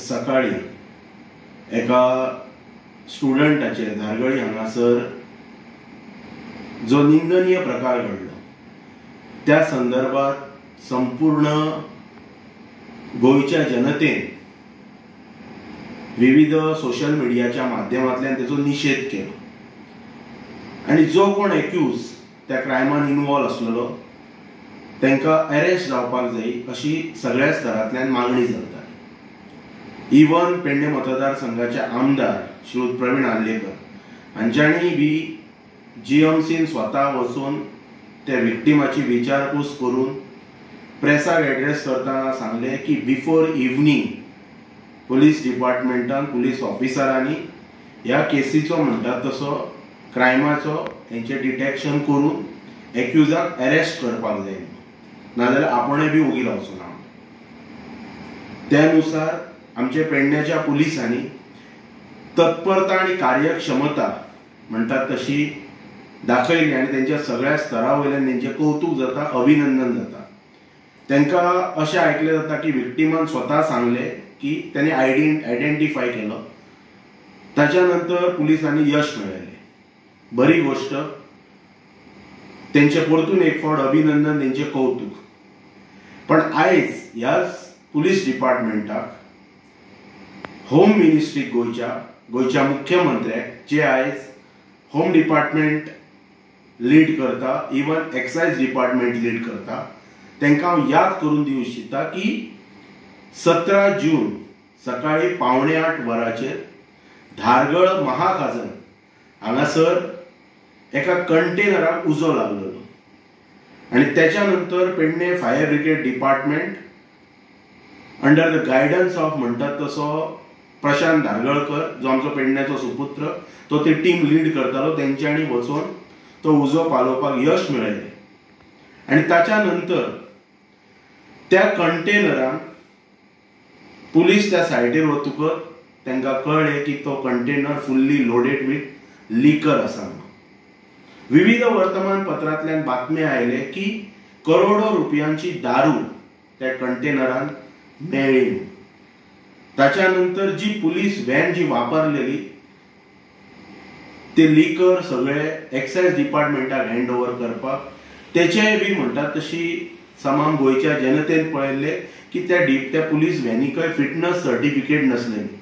सकाळी एका स्टुडंटाचेर धारगळी हांगासर जो निंदनीय प्रकार घडलो त्या संदर्भात संपूर्ण गोयच्या जनतेन विविध सोशल मिडियाच्या माध्यमांतल्यान तेचो निषेध केलो आणि जो कोण एक्यूज त्या क्रायमान इन्वॉल्व असलेलो तांकां अरेस्ट जावपाक जाय अशी सगळ्या स्तरांतल्यान मागणी जाता। इवन पेडणे मतदारसंघाचे आमदार श्री प्रवीण आर्लेकर हांच्यांनी बी जीएमसीन स्वता वचून त्या विक्टिमाची विचारपूस करून प्रेसाक एड्रेस करतना सांगले की बिफोर इवनिंग पुलीस डिपार्टमेंटान पुलीस ऑफिसरांनी ह्या केसीचो म्हणटात तसो क्रायमाचो हेंचे डिटेक्शन करून एक्युजाक अरेस्ट करपाक जाय, नाजाल्यार आपणय बी उगी रावचो ना। त्यानुसार आमचे पेडण्याच्या पुलिसांनी तत्परता आणि कार्यक्षमता म्हणटात तशी दाखयली आणि त्यांच्या सगळ्या स्तरावयल्यान तेंचें कौतुक जाता, अभिनंदन जाता। तांकां अशें आयकलें जाता की विक्टिमान स्वता सांगले की त्यांनी आयडेंटिफाय केलो, ताच्या नंतर पुलिसांनी यश मेळयलें। बरी गोष्ट, तेंचे परतून एक फावट अभिनंदन, तेंचें कौतुक। पण आयज ह्याच पुलीस डिपार्टमेंटाक होम मिनिस्ट्री गोयच्या मुख्यमंत्र्याक, जे आयज होम डिपार्टमेंट लीड करता, इवन एक्सायज डिपार्टमेंट लीड करता, तांकां हांव याद करून दिवंक इच्छिता की 17 जून सकाळी 7:45 वरांचेर धारगळ महाखाजन हांगासर एका कंटेनराक उजो लागलेलो आणि त्याच्या नंतर Pedne fire brigade department under the guidance of म्हणटात तसो प्रशांत धारगळकर, जो आमचो पेडण्याचो सुपुत्र, तो ती टीम लीड करतालो, तेंच्यांनी वचून तो उजो पालोवपाक यश मेळयलें। आणि ताच्या नंतर त्या कंटेनरान पुलीस त्या सायटीर वतकच तांकां कळ्ळें की तो कंटेनर फुल्ली लोडेड विथ लिकर आसा। विविध वर्तमानपत्रांतल्यान बातम्यो आयले की करोडो रुपयांची दारू त्या कंटेनरान मेळ्ळी। ताच्या नंतर जी पुलीस व्हॅन जी वापरलेली ते लिकर सगळे एक्सायज डिपार्टमेंटाक हँड ओव्हर करपाक, तेचेय बी म्हणटात तशी तमाम गोयच्या जनतेन पळयल्ले की त्या पुलीस व्हॅनिकय फिटनेस सर्टिफिकेट नसलेली।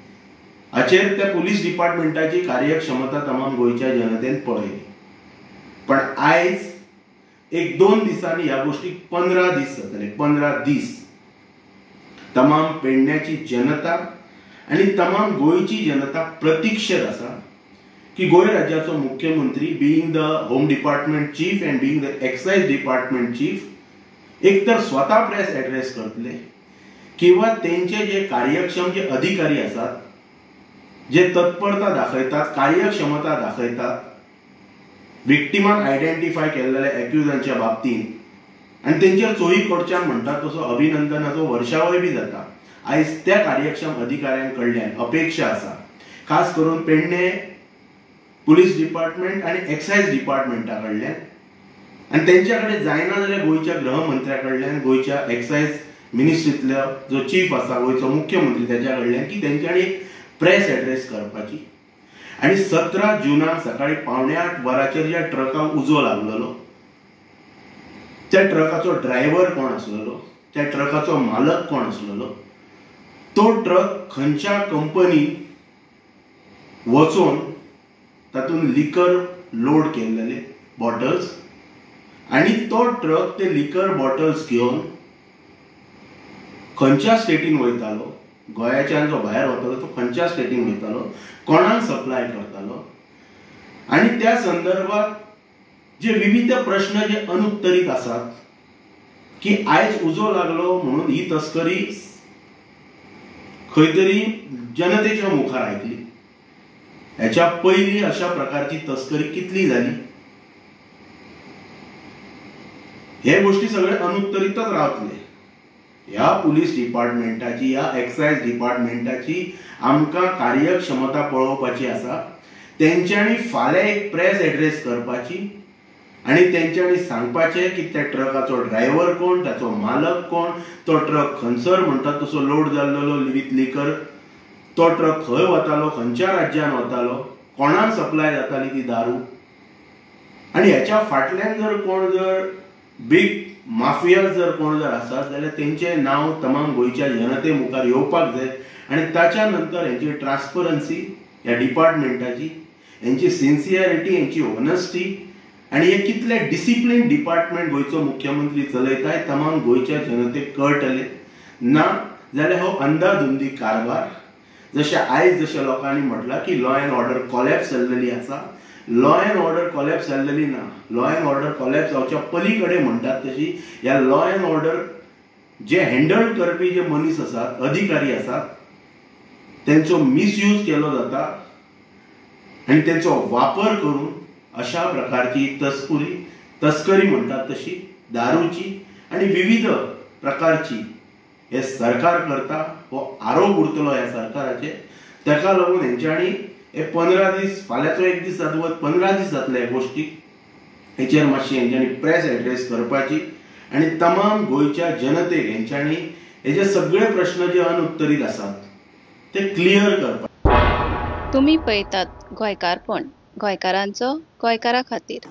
हाचेर त्या पुलीस डिपार्टमेंटाची कार्यक्षमता तमाम गोयच्या जनतेन पळयली। पण आयज एक 2 दिसांनी ह्या गोष्टीक 15 दीस जातले। 15 दीस तमाम पेडण्याची जनता आणि तमाम गोयची जनता प्रतीक्षेत आसा की गोय राज्याचो मुख्यमंत्री, being the home department chief and being the excise department chief, एक तर स्वता प्रेस एड्रेस करतले किंवा तेंचे जे कार्यक्षम जे अधिकारी आसात, जे तत्परता दाखयतात, कार्यक्षमता दाखयतात विक्टिमान आयडेंटिफाय केल्लेल्या एक्युजांच्या बाबतींत, आणि तेंचेर चोही कडच्यान म्हणटात तसो अभिनंदनाचो वर्षावय बी जाता। आयज त्या कार्यक्षम अधिकाऱ्यांकडल्यान अपेक्षा आसा, खास करून पेडणे पुलीस डिपार्टमेंट आणि एक्सायज डिपार्टमेंटा कडल्यान, आणि तेंच्या कडेन जायना जाल्यार गोयच्या गृहमंत्र्या कडल्यान, गोयच्या एक्सायज मिनिस्ट्रींतलो जो चीफ आसा, गोयचो मुख्यमंत्री, त्याच्या कडल्यान की तेंच्यांनी प्रेस एड्रेस करपाची। आणि 17 जुनाक सकाळी 7:45 वरांचेर ज्या ट्रकाक उजो लागलेलो, त्या ट्रकाचो ड्रायव्हर कोण आसलेलो, त्या ट्रकाचो मालक कोण आसलेलो, तो ट्रक खंयच्या कंपनीन वचून तातून लिकर लोड केल्लेले बॉटल्स, आणि तो ट्रक ते लिकर बॉटल्स घेवन खंयच्या स्टेटीन वयतालो, गोंयाच्यान जो भायर वतालो तो खंयच्या स्टेटीन वयतालो, कोणाक सप्लाय करतालो, आणि त्या संदर्भात जे विविध प्रश्न जे अनुत्तरीत आसात की आयज उजो लागलो म्हणून ही तस्करी खंय तरी जनतेच्या मुखार आयकली, ह्याच्या पयलीं अशा प्रकारची तस्करी कितली जाली, हे गोष्टी सगळे अनुत्तरीतच रावतले। ह्या पुलीस डिपार्टमेंटाची, ह्या एक्सायज डिपार्टमेंटाची आमकां कार्यक्षमता पळोवपाची आसा। तेंच्यांनी फाल्यां एक प्रेस एड्रेस करपाची आणि तेंच्यांनी सांगपाचें की त्या ट्रकाचो ड्रायव्हर कोण, ताचो मालक कोण, तो ट्रक खंयसर म्हणटात तसो लोड जाल्लो विथ लिकर तो ट्रक खंय वतालो, खंयच्या राज्यान वतालो, कोणाक सप्लाय जाताली ती दारू, आणि ह्याच्या फाटल्यान जर कोण जर बिग माफिया जर कोण जर आसात जाल्यार तेंचें नांव तमाम गोंयच्या जनते मुखार येवपाक जाय, आणि ताच्या नंतर हेंची ट्रान्सपरन्सी ह्या डिपार्टमेंटाची, हेंची सिन्सियरिटी, हेंची ऑनेस्टी, आणि हे कितले डिसिप्लिन डिपार्टमेंट गोंयचो मुख्यमंत्री चलयताय तमाम गोंयच्या जनतेक कळटले. ना जाल्यार हो अंधाधुंदी कारभार, जशें आयज जशें लोकांनी म्हटलां की लॉ अँड ऑर्डर कॉलॅप्स जाल्लेली आसा, लॉ अँड ऑर्डर कॉलॅप्स जाल्लेली ना. लॉ अँड ऑर्डर कॉलॅप्स जावच्या पलीकडे म्हणटात तशी ह्या लॉ अँड ऑर्डर जे हँडल करपी जे मनीस आसात, अधिकारी आसात, तेंचो मिसयूज केलो जाता आणि तेंचो वापर करून अशा प्रकारची तस्करी म्हणटात तशी दारूची आणि विविध प्रकारची हे सरकार करता. हो आरोप उरतलो ह्या सरकाराचे. ताका लागून हेंच्यांनी हे 15 दीस, फाल्यांचो एक दीस जातवत 15 दीस जातले ह्या गोष्टीक. हेचेर मातशी हेंच्यांनी प्रेस एड्रेस करपाची आणि तमाम गोंयच्या जनतेक हेंच्यांनी हेजे सगळे प्रश्न जे अनुत्तरीत आसात ते क्लियर करपाचे. तुम्ही पळयतात गोंयकारपण, गोंयकारांचो गोंयकारा खातीर.